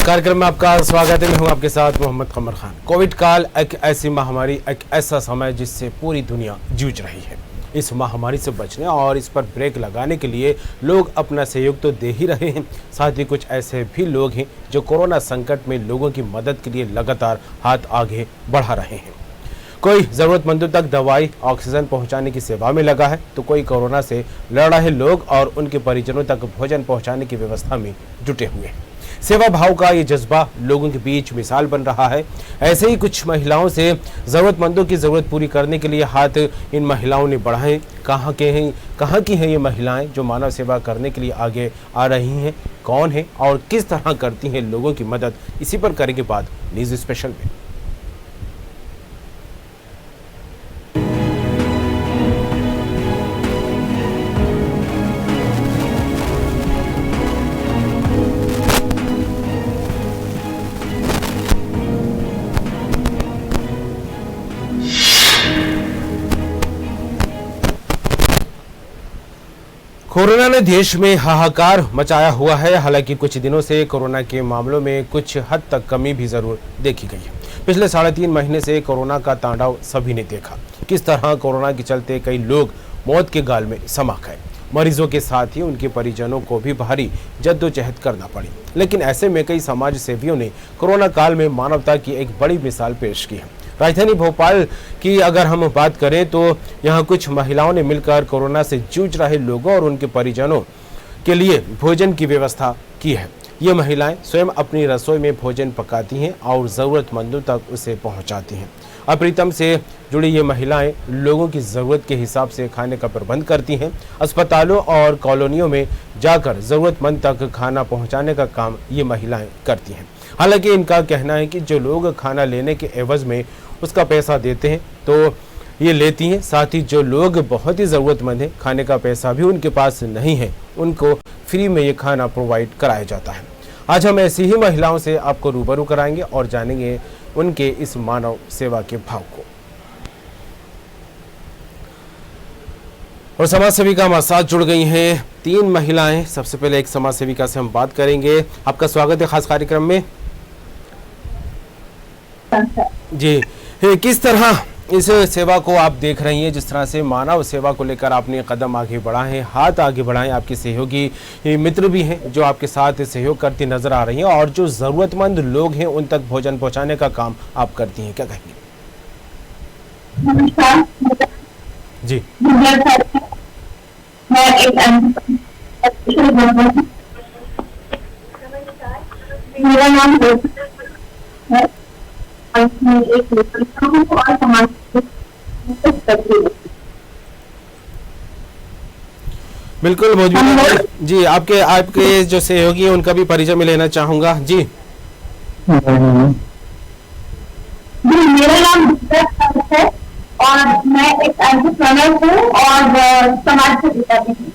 कार्यक्रम में आपका स्वागत है। मैं हूं आपके साथ मोहम्मद कमर खान। कोविड काल एक ऐसी महामारी, एक ऐसा समय जिससे पूरी दुनिया जूझ रही है। इस महामारी से बचने और इस पर ब्रेक लगाने के लिए लोग अपना सहयोग तो दे ही रहे हैं, साथ ही कुछ ऐसे भी लोग हैं जो कोरोना संकट में लोगों की मदद के लिए लगातार हाथ आगे बढ़ा रहे हैं। कोई ज़रूरतमंदों तक दवाई, ऑक्सीजन पहुंचाने की सेवा में लगा है, तो कोई कोरोना से लड़ रहे लोग और उनके परिजनों तक भोजन पहुंचाने की व्यवस्था में जुटे हुए हैं। सेवा भाव का ये जज्बा लोगों के बीच मिसाल बन रहा है। ऐसे ही कुछ महिलाओं से ज़रूरतमंदों की ज़रूरत पूरी करने के लिए हाथ इन महिलाओं ने बढ़ाए। कहाँ की हैं ये महिलाएं जो मानव सेवा करने के लिए आगे आ रही हैं? कौन है और किस तरह करती हैं लोगों की मदद? इसी पर करेंगे बात न्यूज़ स्पेशल में। कोरोना ने देश में हाहाकार मचाया हुआ है। हालांकि कुछ दिनों से कोरोना के मामलों में कुछ हद तक कमी भी जरूर देखी गई है। पिछले 3.5 महीने से कोरोना का तांडव सभी ने देखा। किस तरह कोरोना के चलते कई लोग मौत के गाल में समा गए। मरीजों के साथ ही उनके परिजनों को भी भारी जद्दोजहद करना पड़ी। लेकिन ऐसे में कई समाज सेवियों ने कोरोना काल में मानवता की एक बड़ी मिसाल पेश की है। राजधानी भोपाल की अगर हम बात करें तो यहाँ कुछ महिलाओं ने मिलकर कोरोना से जूझ रहे लोगों और उनके परिजनों के लिए भोजन की व्यवस्था की है। ये महिलाएं स्वयं अपनी रसोई में भोजन पकाती हैं और ज़रूरतमंदों तक उसे पहुंचाती हैं। अप्रीतम से जुड़ी ये महिलाएं लोगों की ज़रूरत के हिसाब से खाने का प्रबंध करती हैं। अस्पतालों और कॉलोनियों में जाकर ज़रूरतमंद तक खाना पहुंचाने का काम ये महिलाएं करती हैं। हालांकि इनका कहना है कि जो लोग खाना लेने के एवज में उसका पैसा देते हैं तो ये लेती हैं, साथ ही जो लोग बहुत ही ज़रूरतमंद हैं, खाने का पैसा भी उनके पास नहीं है, उनको फ्री में ये खाना प्रोवाइड कराया जाता है। आज हम ऐसी ही महिलाओं से आपको रूबरू कराएंगे और जानेंगे उनके इस मानव सेवा के भाव को। और समाज सेविका हमारे साथ जुड़ गई हैं 3 महिलाएं। सबसे पहले एक समाज सेविका से हम बात करेंगे। आपका स्वागत है खास कार्यक्रम में। जी, किस तरह इस सेवा को आप देख रही हैं? जिस तरह से मानव सेवा को लेकर आपने कदम आगे बढ़ाए हैं, हाथ आगे बढ़ाए, आपके सहयोगी मित्र भी हैं जो आपके साथ सहयोग करती नजर आ रही हैं और जो ज़रूरतमंद लोग हैं उन तक भोजन पहुंचाने का काम आप करती हैं, क्या कहेंगे? जी, मेरा नाम बिल्कुल मौजूद जी। आपके जो सहयोगी हैं उनका भी परिचय में लेना चाहूंगा। जी, मेरा नाम है और मैं एक एंटरप्रेन्योर हूँ और समाज सेविका भी हूँ।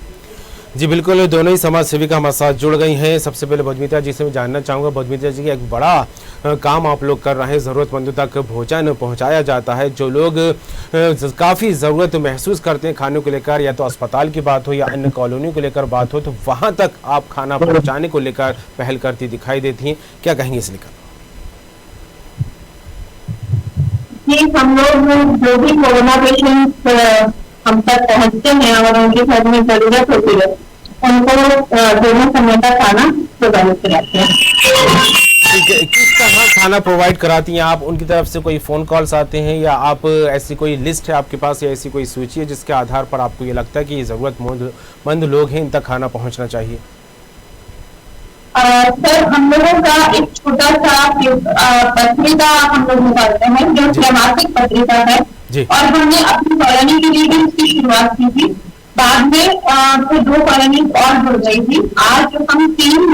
जी बिल्कुल, दोनों ही समाज सेविका हमारे साथ जुड़ गई हैं। सबसे पहले बदमिता जी से मैं जानना चाहूँगा, बदमिता जी, एक बड़ा काम आप लोग कर रहे हैं, ज़रूरतमंदों तक भोजन पहुंचाया जाता है। जो लोग काफ़ी ज़रूरत महसूस करते हैं खाने को लेकर, या तो अस्पताल की बात हो या अन्य कॉलोनियों को लेकर बात हो, तो वहाँ तक आप खाना पहुँचाने को लेकर पहल करती दिखाई देती हैं, क्या कहेंगे इस लेकर? हम लोग जो भी कोरोना पेशेंट्स हम तक पहुँचते हैं और उनके घर में जरूरत होती है, उनको दोनों समय का खाना प्रोवाइड कराते हैं। किस तरह खाना प्रोवाइड कराती हैं आप? उनकी तरफ से कोई फ़ोन कॉल्स आते हैं या आप ऐसी कोई लिस्ट है आपके पास या ऐसी कोई सूची है जिसके आधार पर आपको ये लगता है कि ज़रूरतमंद लोग हैं, इन तक खाना पहुँचना चाहिए? सर, हम लोगों का एक छोटा सा पत्रिका हम लोग निकालते हैं जो त्रैमासिक पत्रिका है, और हमने अपनी कॉलोनी के लिए भी इसकी शुरुआत की थी। बाद में फिर 2 कॉलोनी और जुड़ गई थी। आज हम 3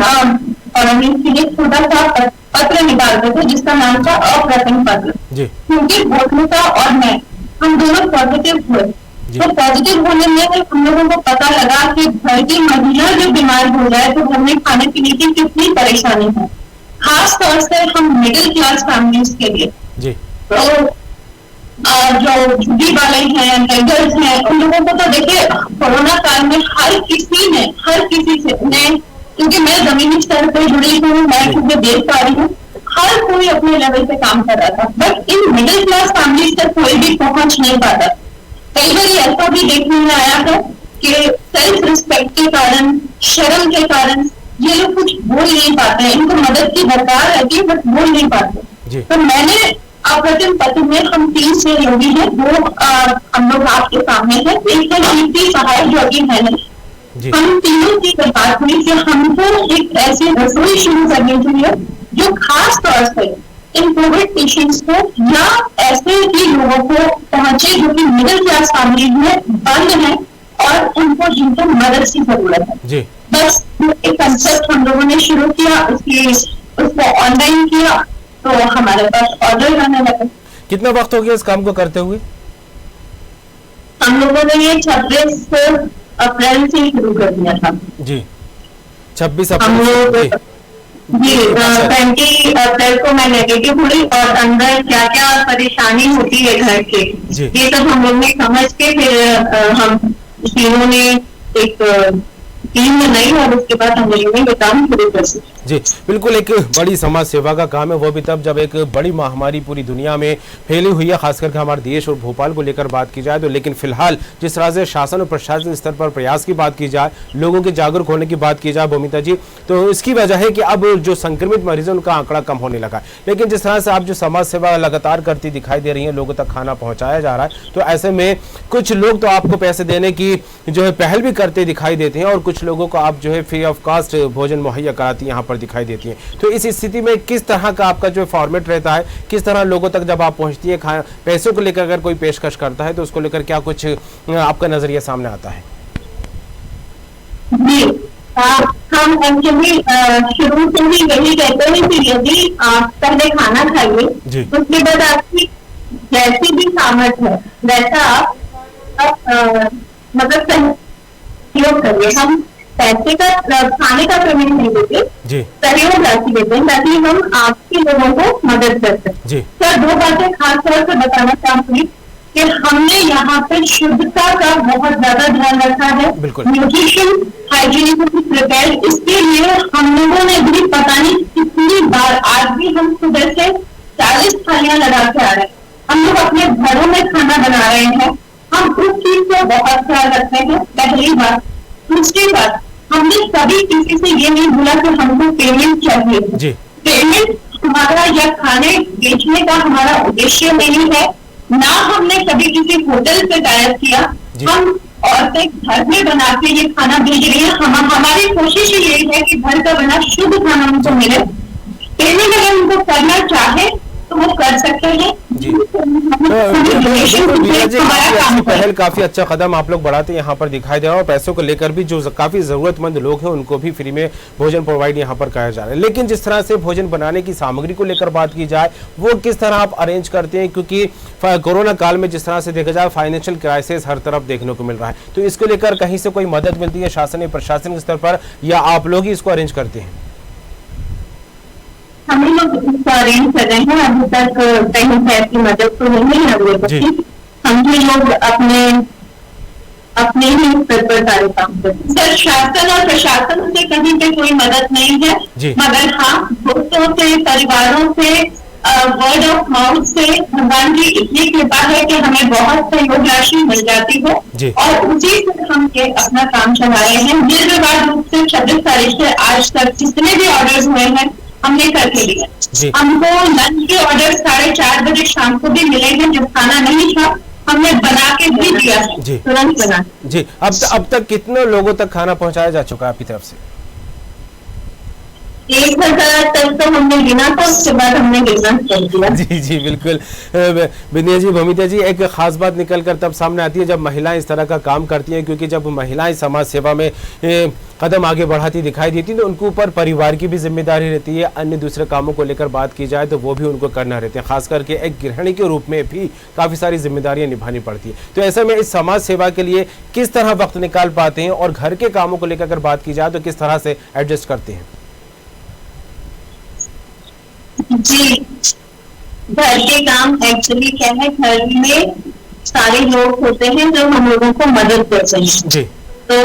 कॉलोनी के लिए छोटा सा पत्र निकालते थे जिसका नाम था अप्रतिम पत्र, क्योंकि भोटमिता और मैं हम दोनों पॉजिटिव हुए। तो पॉजिटिव होने में हम लोगों को पता लगा कि घर की महिला जो बीमार हो जाए तो घर में खाने पीने की कितनी परेशानी है, खास तौर से हम मिडिल क्लास फैमिलीज के लिए। तो जो झुग्गी वाले हैं, बेगर्स हैं, उन लोगों को तो देखिए कोरोना काल में हर किसी से ने क्योंकि मैं जमीनी स्तर पर जुड़ी हूँ, मैं खुद देख पा रही हूँ हर कोई अपने लेवल पे काम कर रहा था, but in middle class families तक कोई भी पहुंच नहीं पाता। कई बार ऐसा भी देखने में आया है कि सेल्फ रिस्पेक्ट के कारण, शर्म के कारण ये लोग कुछ बोल नहीं पाते हैं, इनको मदद की दरकार रहती है बट बोल नहीं पाते। तो मैंने अप्रतिम पति में हम 3 सहयोगी हैं, 2 हम लोग आपके सामने हैं, एक है कीर्ति सहाय जो अभी है नहीं। हम तीनों की बात हुई कि हमको एक ऐसी रसोई शुरू करनी चाहिए जो खास तौर से इन कोविड पेशेंट्स को या ऐसे ही लोगों को पहुंचे जो कि मिडिल क्लास फैमिली में बंद है और उनको जिनको मदद की जरूरत है। बस एक कंसेप्ट हम लोगों ने शुरू किया, उसको ऑनलाइन किया, तो हमारे पास ऑर्डर आने लगे। कितना वक्त हो गया इस काम को करते हुए? हम लोगों ने ये 26 अप्रैल से शुरू कर दिया था जी। 26 अप्रैल जी। 20 अप्रैल को मैं नेगेटिव हुई और अंदर क्या क्या परेशानी होती है घर के, ये सब हम लोग ने समझ के फिर हम तीनों ने एक टीम बनाई और उसके बाद हम लोगों ने काम शुरू कर दिया। जी बिल्कुल, एक बड़ी समाज सेवा का काम है, वो भी तब जब एक बड़ी महामारी पूरी दुनिया में फैली हुई है, खास करके हमारे देश और भोपाल को लेकर बात की जाए तो। लेकिन फिलहाल जिस तरह से शासन और प्रशासन स्तर पर प्रयास की बात की जाए, लोगों के जागरूक होने की बात की जाए भूमिता जी, तो इसकी वजह है कि अब जो संक्रमित मरीज है उनका आंकड़ा कम होने लगा है। लेकिन जिस तरह से आप जो समाज सेवा लगातार करती दिखाई दे रही है, लोगों तक खाना पहुंचाया जा रहा है, तो ऐसे में कुछ लोग तो आपको पैसे देने की जो है पहल भी करते दिखाई देते हैं और कुछ लोगों को आप जो है फ्री ऑफ कास्ट भोजन मुहैया कराती यहाँ पर दिखाई देती हैं। तो इस स्थिति में किस तरह का आपका जो फॉर्मेट रहता है, किस तरह लोगों तक जब आप पहुंचती है, पैसों को लेकर अगर कोई पेशकश करता है तो उसको लेकर क्या कुछ आपका नजरिया सामने आता है? जी, हम एक्चुअली शुरू से ही यही कहते हैं कि यदि आप पहले खाना खाइए, उसके बाद आपकी जैसी भी सामर्थ्य है वैसा आप मतलब सहयोग करिए। हम पैसे का खाने का पेमेंट नहीं देते, सहयोग राशि देते हैं ताकि हम आपके लोगों को मदद कर सकें। सर 2 बातें खास तौर से बताना चाहूंगी कि हमने यहाँ पे शुद्धता का बहुत ज्यादा ध्यान रखा है, न्यूट्रिशन हाइजीन प्रिपेयर, इसके लिए हम लोगों ने भी पता नहीं कितनी बार, आज भी हम सुबह से 40 थालियां लगा के आ रहे हैं। हम लोग अपने घरों में खाना बना रहे हैं, हम उस चीज को बहुत ख्याल रखते हैं, पहली बात। दूसरी बात, हमने कभी किसी से ये नहीं बोला कि हमको पेमेंट चाहिए। पेमेंट हमारा या खाने बेचने का हमारा उद्देश्य नहीं है, ना हमने कभी किसी होटल से डायरेक्ट किया। हम औरतें घर में बना के ये खाना भेज रही है, हमारी कोशिश यही है कि घर का बना शुद्ध खाना उनको मिले। पेमेंट अगर उनको करना चाहे तो वो कर सकते हैं। पहल काफी अच्छा कदम आप लोग बढ़ाते हैं, यहाँ पर दिखाई दे रहा है और पैसों को लेकर भी जो काफी जरूरतमंद लोग हैं उनको भी फ्री में भोजन प्रोवाइड यहाँ पर कराया जा रहा है। लेकिन जिस तरह से भोजन बनाने की सामग्री को लेकर बात की जाए, वो किस तरह आप अरेंज करते हैं? क्योंकि कोरोना काल में जिस तरह से देखा जाए फाइनेंशियल क्राइसिस हर तरफ देखने को मिल रहा है, तो इसको लेकर कहीं से कोई मदद मिलती है शासन या प्रशासन के स्तर पर, या आप लोग ही इसको अरेंज करते हैं? हम लोग इसको अरेंज कर रहे हैं, अभी तक कहीं से ऐसी मदद तो नहीं है अवेलेबल। हम भी लोग अपने ही स्तर पर सारे काम करते हैं। सर शासन और प्रशासन से कहीं पे कोई मदद नहीं है, मगर हाँ दोस्तों से, परिवारों से, वर्ड ऑफ माउथ से भगवान की इतनी कृपा है कि हमें बहुत सहयोग राशि मिल जाती है और उसी से हम अपना काम चला रहे हैं। निर्विवाद रूप से 26 तारीख से आज तक जितने भी ऑर्डर्स हुए हैं हमने करके दिया। हमको लंच के ऑर्डर 4:30 बजे शाम को भी मिले हैं, जब खाना नहीं था हमने बना के भी दिया तुरंत बना। जी, अब तक कितने लोगों तक खाना पहुंचाया जा चुका है आपकी तरफ से? 1000 तक तो हमने गिना था, उसके बाद हमने गिनना छोड़ दिया। जी बिल्कुल बिंदिया जी, भूमिता जी, एक खास बात निकल कर तब सामने आती है जब महिलाएं इस तरह का काम करती हैं, क्योंकि जब महिलाएं समाज सेवा में कदम आगे बढ़ाती दिखाई देती है तो उनके ऊपर परिवार की भी जिम्मेदारी रहती है, अन्य दूसरे कामों को लेकर बात की जाए तो वो भी उनको करना रहते हैं, खास करके एक गृहिणी के रूप में भी काफ़ी सारी जिम्मेदारियां निभानी पड़ती है। तो ऐसे में इस समाज सेवा के लिए किस तरह वक्त निकाल पाते हैं और घर के कामों को लेकर अगर बात की जाए तो किस तरह से एडजस्ट करते हैं? जी, घर के काम एक्चुअली क्या है, घर में सारे लोग होते हैं जो हम लोगों को मदद करते हैं, तो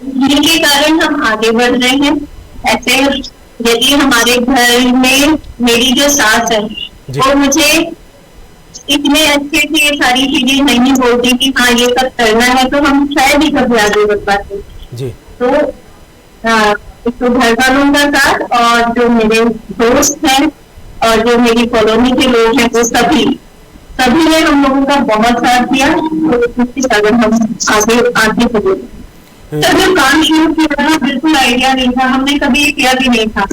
जिनके कारण हम आगे बढ़ रहे हैं। ऐसे यदि हमारे घर में मेरी जो सास है वो मुझे इतने अच्छे से ये सारी चीजें नहीं बोलती कि हाँ ये सब करना है, तो हम शायद ही कभी आगे बढ़ पाते। तो तो घर वालों का साथ और जो मेरे दोस्त हैं और जो मेरी कॉलोनी के लोग हैं वो सभी ने हम लोगों का बहुत साथ दिया। तो इसके कारण हम आगे बढ़े। जब मैं काम शुरू किया था बिल्कुल आइडिया नहीं था, हमने कभी किया भी नहीं था।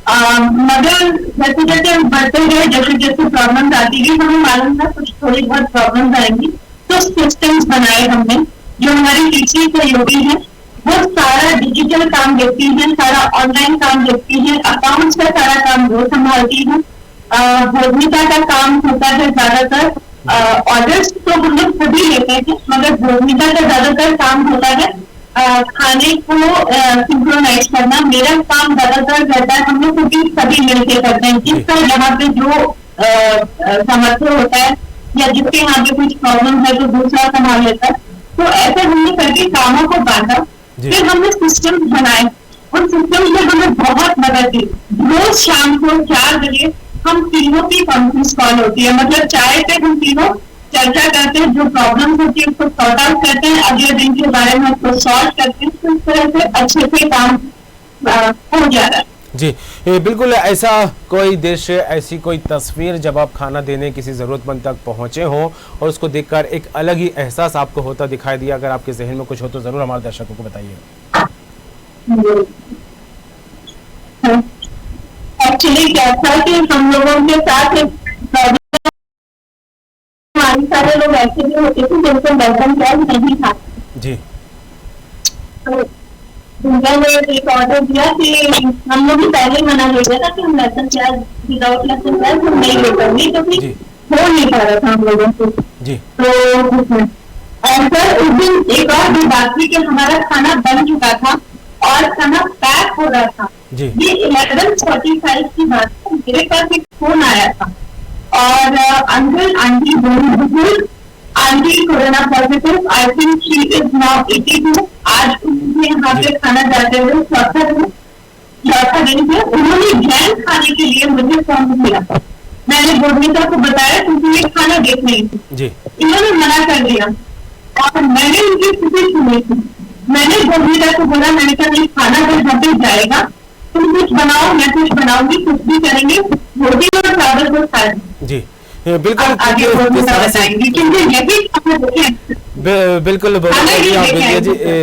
मगर जैसे जैसे बढ़ते गए, जैसे जैसे प्रॉब्लम्स आती गई, हमें मालूम था कुछ थोड़ी बहुत प्रॉब्लम्स आएंगी, तो सिस्टम्स बनाए हमने। जो हमारी पिछली सहयोगी है वो सारा डिजिटल काम देखती है, सारा ऑनलाइन काम देखती है, अकाउंट्स का सारा काम वो संभालती है। भोजनिका का काम होता है ज्यादातर, ऑर्डर्स तो हम लोग सभी लेते हैं, मगर भोजनिका का ज्यादातर काम होता है खाने को सिंक्रोनाइज करना। मेरा काम ज्यादातर रहता है, हम लोग सभी मिलकर करते हैं। जिसका यहाँ पे जो समर्थन होता है या जिसके यहाँ पे कुछ प्रॉब्लम है तो दूसरा संभाल लेता है। तो ऐसे हमने करके कामों को बांटा, फिर हमने सिस्टम बनाए। उन सिस्टम में हमें बहुत मदद दी। रोज शाम को 4 बजे हम तीनों की कॉन्फ्रेंस कॉल होती है, मतलब चाय पे हम तीनों चर्चा करते हैं, जो प्रॉब्लम होती है उसको सॉर्ट आउट करते हैं, अगले दिन के बारे में उसको सॉल्व करते हैं। तो इस तरह से अच्छे से काम हो जा रहा है। जी बिल्कुल, ऐसा कोई दृश्य, ऐसी कोई तस्वीर जब आप खाना देने किसी ज़रूरतमंद तक पहुंचे हो और उसको देखकर एक अलग ही एहसास आपको होता दिखाई दिया, अगर आपके जहन में कुछ हो तो ज़रूर हमारे दर्शकों को बताइए। एक्चुअली क्या था कि हम लोगों के साथ हमारे सारे लोग ऐसे भी होते थे जिनको बर्तन प्याज नहीं खाते। जी, तो मैंने एक ऑर्डर दिया कि हम लोग भी पहले मना कर दिया था कि हम लहसुन प्याज विदाउट लहसुन प्याज हम नहीं ले पाएंगे, क्योंकि हो नहीं पा रहा था हम लोगों से। तो ऐसा उस दिन एक और भी बात थी कि हमारा खाना बन चुका था और खाना पैक हो रहा था। ये 11:45 की बात है, मेरे पास एक फोन आया था और अंकल आंटी बोल aunty corona positive, I think she is now 82। आज उन्हें यहाँ पे खाना जाते हुए चौथा दिन पे उन्होंने जैन खाने के लिए मुझे फोन किया। मैंने बोर्मिता को बताया क्योंकि ये खाना देख रही थी, इन्होंने मना कर दिया और मैंने उनकी स्थिति सुनी थी। मैंने बोर्मिता को बोला, मैंने कहा ये खाना अगर घर पे जाएगा तुम कुछ बनाओ, मैं कुछ बनाऊंगी, कुछ भी करेंगे, रोटी और चावल को खाए। जी बिल्कुल,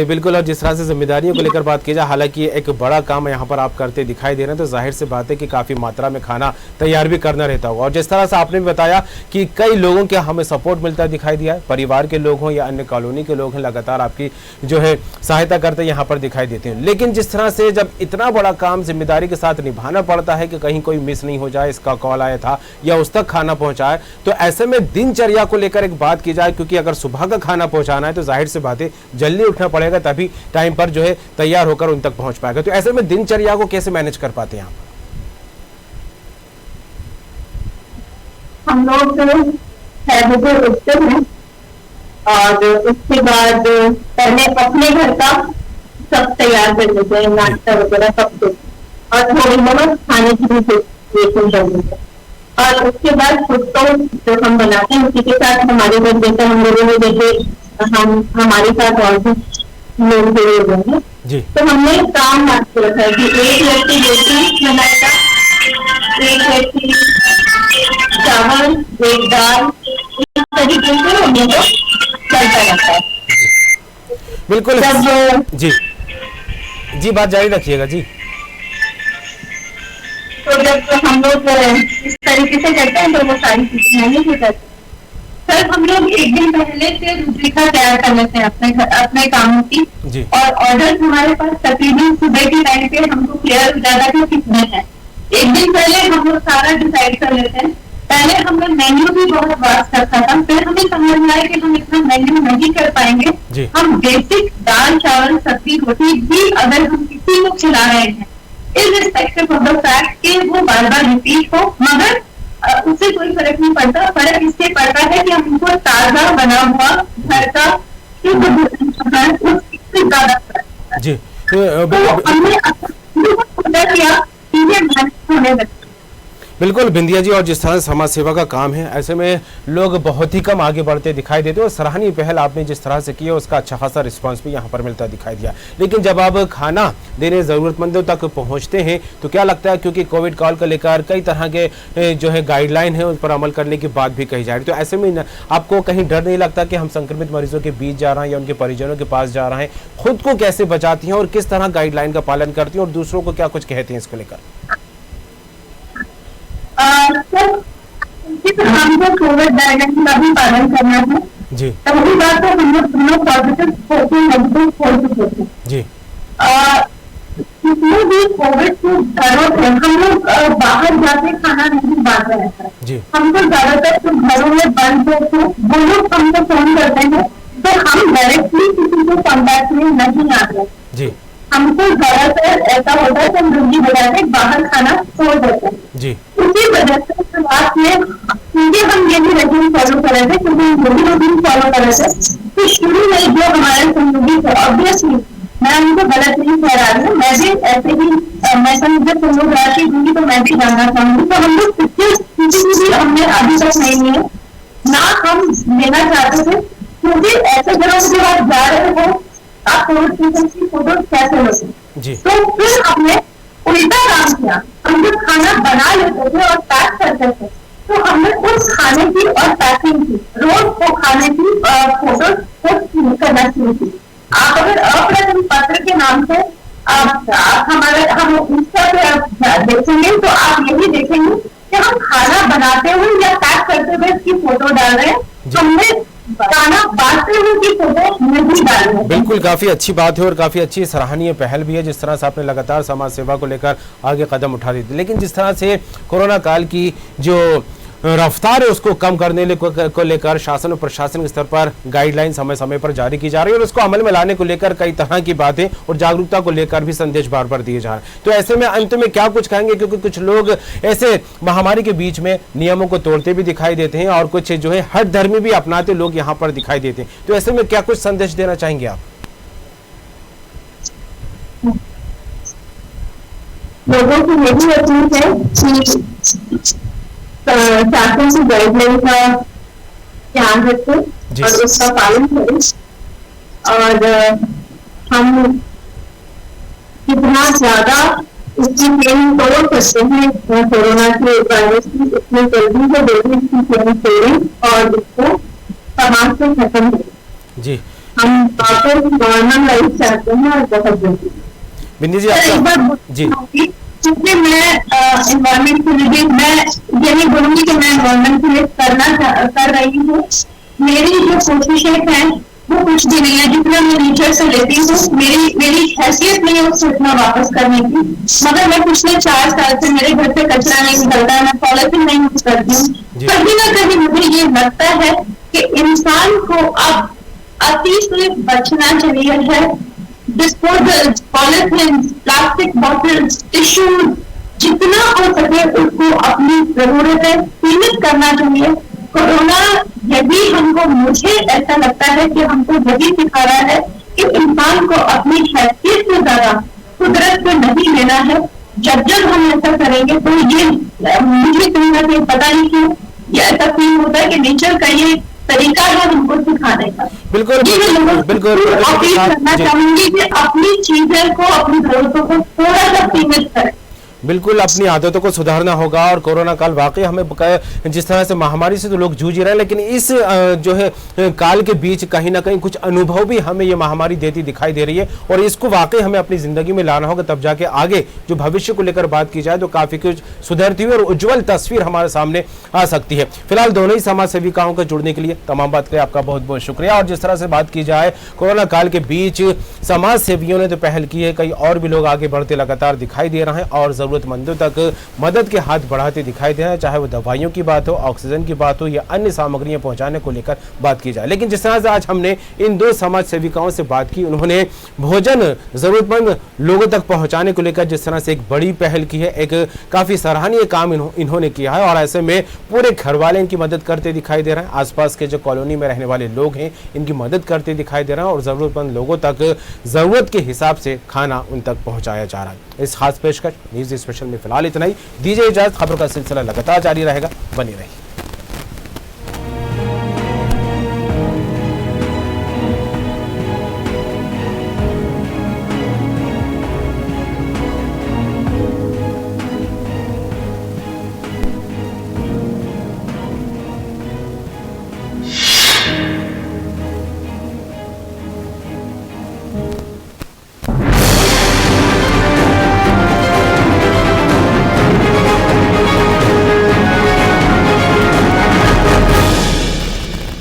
बिल्कुल। और जिस तरह से जिम्मेदारियों को लेकर बात की जाए, हालांकि एक बड़ा काम यहाँ पर आप करते दिखाई दे रहे हैं, तो जाहिर सी बात है कि काफी मात्रा में खाना तैयार भी करना रहता होगा। और जिस तरह से आपने भी बताया कि कई लोगों के हमें सपोर्ट मिलता दिखाई दिया है, परिवार के लोग हों या अन्य कॉलोनी के लोग हैं, लगातार आपकी जो है सहायता करते यहाँ पर दिखाई देते हैं। लेकिन जिस तरह से जब इतना बड़ा काम जिम्मेदारी के साथ निभाना पड़ता है कि कहीं कोई मिस नहीं हो जाए, इसका कॉल आया था या उस तक खाना पहुंचाए, तो ऐसे में दिनचर्या को लेकर एक बात की जाए, क्योंकि अगर सुबह का खाना पहुंचाना है तो जाहिर सी बात है जल्दी उठना पड़ेगा, तभी टाइम पर जो है तैयार होकर उन तक पहुंच पाएगा। तो ऐसे में दिनचर्या को कैसे मैनेज कर पाते हैं आप? हम लोग 6 बजे उठते हैं और उसके बाद पहले अपने घर का सब तैयार कर लेते हैं, नाश्ता वगैरह सब कुछ, और थोड़ी बहुत खाने की भी कर लेते हैं। और उसके बाद खुद तो जो हम बनाते हैं उसी के साथ हमारे घर जैसे हम लोगों ने जैसे हमारे साथ और भी लोग जुड़े हुए हैं, तो हमने काम बांट के रखा है कि एक व्यक्ति रोटी बनाएगा, एक व्यक्ति चावल, एक दाल, इस तरीके से हमें तो चलता रहता है। बिल्कुल जी, बात जारी रखिएगा जी। तो जब हम लोग इस तरीके से करते हैं तो वो सारी चीजें मैनेज हो जाती है। सर हम लोग एक दिन पहले से रूपरेखा तैयार कर लेते हैं अपने कामों की, और ऑर्डर हमारे पास तकरीबन सुबह के टाइम पे हमको क्लियर हो जाता है कितने हैं। एक दिन पहले हम लोग सारा डिसाइड कर लेते हैं। पहले हमने मेन्यू भी बहुत वास्ट रखा था, फिर हमें समझ में आया कि हम इतना मेन्यू नहीं कर पाएंगे। हम बेसिक दाल चावल सब्जी रोटी भी अगर हम किसी को खिला रहे हैं, इर्रिस्पेक्टिव ऑफ द फैक्ट कि वो बार बार रिपीट हो, मगर उससे कोई फर्क नहीं पड़ता। फर्क इससे पड़ता है कि हमको ताजा बना हुआ घर का शुद्ध भोजन उससे ज्यादा फर्क। जी, तो हमने बिल्कुल बिंदिया जी, और जिस तरह समाज सेवा का काम है, ऐसे में लोग बहुत ही कम आगे बढ़ते दिखाई देते हैं और सराहनीय पहल आपने जिस तरह से की है उसका अच्छा खासा रिस्पांस भी यहाँ पर मिलता दिखाई दिया। लेकिन जब आप खाना देने ज़रूरतमंदों तक पहुँचते हैं तो क्या लगता है, क्योंकि कोविड काल को लेकर कई तरह के जो है गाइडलाइन है उन पर अमल करने की बात भी कही जा रही है, तो ऐसे में आपको कहीं डर नहीं लगता कि हम संक्रमित मरीजों के बीच जा रहे हैं या उनके परिजनों के पास जा रहे हैं? खुद को कैसे बचाती हैं और किस तरह गाइडलाइन का पालन करती हैं और दूसरों को क्या कुछ कहते हैं इसको लेकर? हमको कोविड गाइडलाइन का भी पालन करना है जी। तो वही बात है, हम लोग पॉजिटिव होते मजबूत होते जी। किसी भी कोविड की जरूरत है, हम लोग बाहर जाके खाना नहीं बांट रहे हैं। हमको ज्यादातर तो घरों में बंद होते, वो लोग हमको फोन करते हैं तो हम डायरेक्टली किसी को कॉन्टैक्ट में नहीं आते जी। हमको ज्यादातर ऐसा होता है कि हम रुकी बजा के बाहर खाना छोड़ देते हैं जी। उसी वजह से शुरुआत में क्योंकि हम ये भी रूटीन फॉलो कर रहे थे, क्योंकि हम रूटीन फॉलो कर रहे थे, तो शुरू में जो हमारे सहयोगी थे, ऑब्वियसली मैं उनको गलत नहीं कह रहा हूँ, मैं भी ऐसे ही मैं समझे सहयोग राशि दूंगी तो मैं भी जानना चाहूंगी। तो हम लोग किसी भी हमने अभी तक नहीं लिए, ना हम लेना चाहते थे, क्योंकि ऐसे जगह जब आप जा रहे हो आप कोविड पेशेंट की फोटो कैसे लोगे? तो फिर हमने उल्टा काम किया, हम जब खाना बना लेते थे और पैक करते थे तो हमने उस खाने की और पैकिंग की रोज को खाने की फोटो पोस्ट करना शुरू की। आप अगर अप्रतिम पत्र के नाम से आप हमारे हम इंस्टा पे आप देखेंगे तो आप यही देखेंगे कि हम खाना बनाते हुए या पैक करते हुए इसकी फोटो डाल रहे हैं, हमने खाना बांटते हुए की फोटो नहीं डाल रहे हैं। बिल्कुल, काफी अच्छी बात है और काफी अच्छी सराहनीय पहल भी है जिस तरह से आपने लगातार समाज सेवा को लेकर आगे कदम उठा दी थी। लेकिन जिस तरह से कोरोना काल की जो रफ्तार है उसको कम करने को लेकर शासन और प्रशासन के स्तर पर गाइडलाइन समय समय पर जारी की जा रही है और उसको अमल में लाने को लेकर कई तरह की बातें और जागरूकता को लेकर भी संदेश बार बार दिए जा रहे हैं। तो ऐसे में अंत में क्या कुछ कहेंगे, क्योंकि कुछ लोग ऐसे महामारी के बीच में नियमों को तोड़ते भी दिखाई देते हैं और कुछ जो है हट धर्मी भी अपनाते लोग यहाँ पर दिखाई देते हैं, तो ऐसे में क्या कुछ संदेश देना चाहेंगे आप? लोगों की यही अपील है कि शासन की गाइडलाइन का ध्यान रखें और उसका पालन करें, और हम कितना ज्यादा इसकी चेन तोड़ सकते हैं कोरोना के वायरस की, इतनी जल्दी से जल्दी इसकी चेन तोड़ें और इसको समाज से खत्म करें जी। हम वापस नॉर्मल लाइफ चाहते हैं और बहुत जल्दी। बिंदी जी आपका जी। क्योंकि मैं एनवायरमेंट के लिए मैं यही बोलूंगी कि मैं एनवायरमेंट के लिए कर रही हूँ। मेरी जो कोशिशें हैं वो कुछ भी नहीं है, जितना मैं नेचर से लेती हूँ, मेरी हैसियत नहीं है उसको इतना वापस करने की, मगर मैं पिछले 4 साल से मेरे घर से कचरा नहीं निकलता है, मैं पॉलिथीन नहीं यूज करती हूँ। कभी ना कभी मुझे ये लगता है कि इंसान को अब अति से बचना चाहिए है। Disposal, polythene, plastic bottles, tissues, जितना हो सके उसको अपनी जरूरतें सीमित करना चाहिए। कोरोना यदि हमको, मुझे ऐसा लगता है कि हमको यही सिखा रहा है कि इंसान को अपनी हैसियत से ज्यादा कुदरत को नहीं लेना है। जब हम ऐसा करेंगे तो ये मुझे कहीं ना कहीं पता नहीं क्यों ये ऐसा फील होता है कि नेचर का ये तरीका है हमको सिखाने का। बिल्कुल बिल्कुल अपील करना चाहूंगी कि अपनी चीजें को, अपनी जरूरतों को थोड़ा सा सीमित करें। बिल्कुल अपनी आदतों को सुधारना होगा। और कोरोना काल वाकई हमें जिस तरह से महामारी से तो लोग जूझ रहे हैं, लेकिन इस जो है काल के बीच कहीं ना कहीं कुछ अनुभव भी हमें ये महामारी देती दिखाई दे रही है और इसको वाकई हमें अपनी जिंदगी में लाना होगा, तब जाके आगे जो भविष्य को लेकर बात की जाए तो काफी कुछ सुधरती हुई और उज्जवल तस्वीर हमारे सामने आ सकती है। फिलहाल दोनों ही समाज सेविकाओं के जुड़ने के लिए, तमाम बात के लिए आपका बहुत बहुत शुक्रिया। और जिस तरह से बात की जाए कोरोना काल के बीच समाज सेवियों ने तो पहल की है, कई और भी लोग आगे बढ़ते लगातार दिखाई दे रहे हैं और जरूरतमंदों तक मदद के हाथ बढ़ाते दिखाई दे रहे हैं, चाहे वो दवाइयों की बात हो, ऑक्सीजन की बात हो या अन्य सामग्रियां पहुंचाने को लेकर बात की जाए। लेकिन जिस तरह से आज हमने इन 2 समाज सेविकाओं से बात की, उन्होंने भोजन जरूरतमंद लोगों तक पहुंचाने को लेकर जिस तरह से एक बड़ी पहल की है, एक काफी सराहनीय काम इन्होंने किया है और ऐसे में पूरे घर वाले इनकी मदद करते दिखाई दे रहे हैं। आसपास के जो कॉलोनी में रहने वाले लोग हैं इनकी मदद करते दिखाई दे रहे हैं और जरूरतमंद लोगों तक जरूरत के हिसाब से खाना उन तक पहुंचाया जा रहा है। इस खास पेशकश न्यूज स्पेशल में फिलहाल इतना ही। दीजिए इजाजत, खबरों का सिलसिला लगातार जारी रहेगा, बनी रहिए।